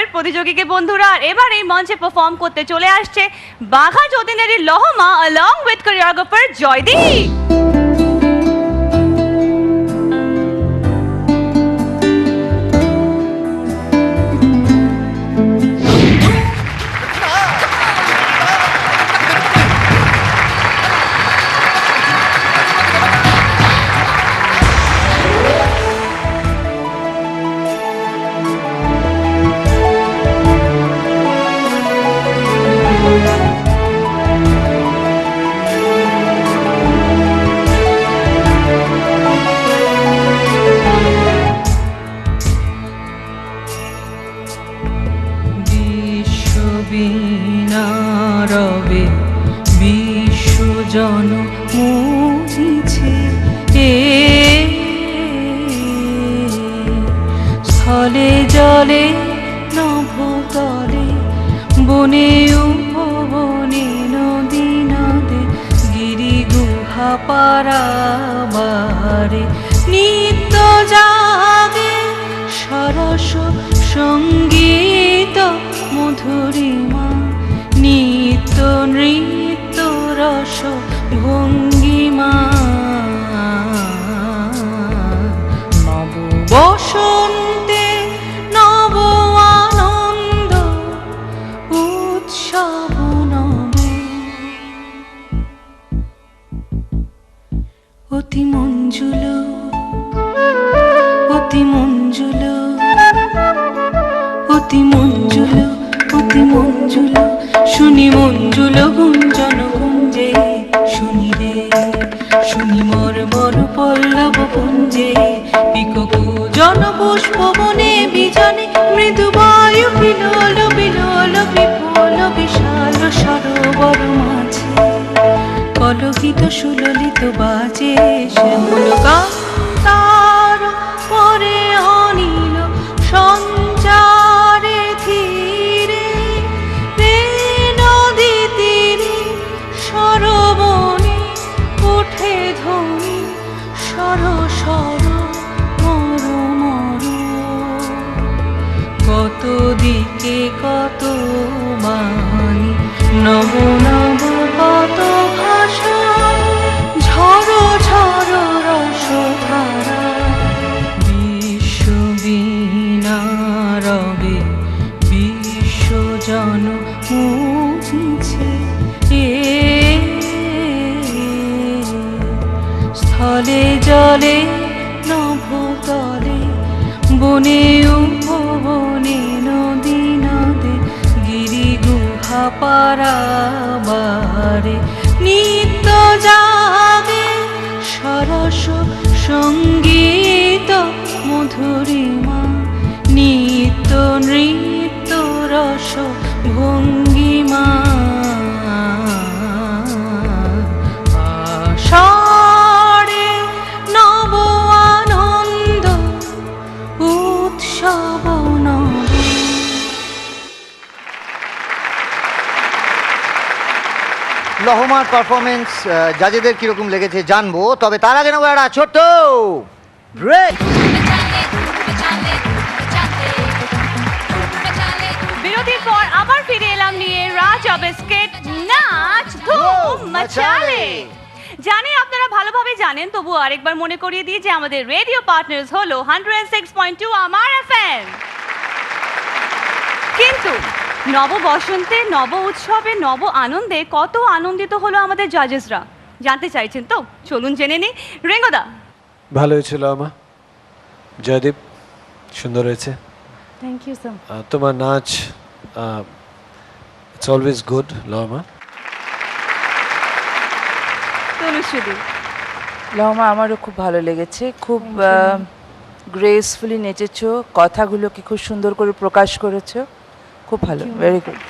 পরের প্রতিযোগীকে বন্ধুরা, আর এবার এই মঞ্চে পারফর্ম করতে চলে আসছে বাঘা যতীনেরই লহমা along with choreographer জয়দীপ। বিশ্ববিনারবে বিশ্বজন মুছে স্থলে জলে নভতলে বনে উপবনে নদী নদে গিরি গুহা পারাবারে নিত্য জাগে সরস সঙ্গীত মধুরিমা নিত্য নৃত্য রস ভঙ্গিমা নব বসন্তে নব আনন্দ উৎসব নব অতি মঞ্জুল অতি মঞ্জুল অতি মঞ্জুল অতি মঞ্জুল শুনি মঞ্জুল গুঞ্জন গুঞ্জে শুনি রে শুনি মর মর পল্লব পুঞ্জে পিককু জন পুষ্প বনে বিজনে মৃদু বায়ু বিলোল বিলোল বিপুল বিশাল সরোবর মাঝে কলকিত সুললিত বাজে শ্যামল কান্তার পরে অনিল সঞ্চারে ধীরে রে নদী তীরে সরবনে উঠে ধ্বনি সর সর মর মর কত দিকে কত বাণী নব নব কত ভাষা ঝড় ঝড় রসধারা বিশ্ববিনারবে বিশ্বজন মুছে স্থলে জলে নভতলে বনে উপবনে নদী নদে গিরি গুহা পারাবারে নিত্য জাগে সরস সঙ্গীত মধুরিমা নিত্য নৃত্য রস ভঙ্গিমা আষাঢ়ে নব আনন্দ উৎসব নব। লহমার পারফরমেন্স জাজেদের কিরকম লেগেছে জানবো, তবে তার আগে নেবো একটা ছোট্ট ব্রেক। বিরতির পর আবার ফিরে এলাম নিয়ে রাজা বিস্কিট নাচ ধুম মচালে। জানি আপনারা ভালোভাবে জানেন, তবু আরেকবার মনে করিয়ে দিই যে আমাদের রেডিও পার্টনার্স হলো 106.2 আমার এফএম। কিন্তু নব বসন্তে নব উৎসবে নব আনন্দে কত আনন্দিত হলো আমাদের জাজেসরা, জানতে চাইছেন তো? চলুন জেনে নিই। রেঙ্গদা, ভালো হয়েছিল আমা। জয়দীপ, সুন্দর হয়েছে। Thank you sir. তোমার নাচ it's always good Lahama. Tanushree, Lahama, আমারও খুব ভালো লেগেছে। খুব গ্রেসফুলি নেচেছো, কথাগুলোকে খুব সুন্দর করে প্রকাশ করেছো। খুব ভালো, ভেরি গুড।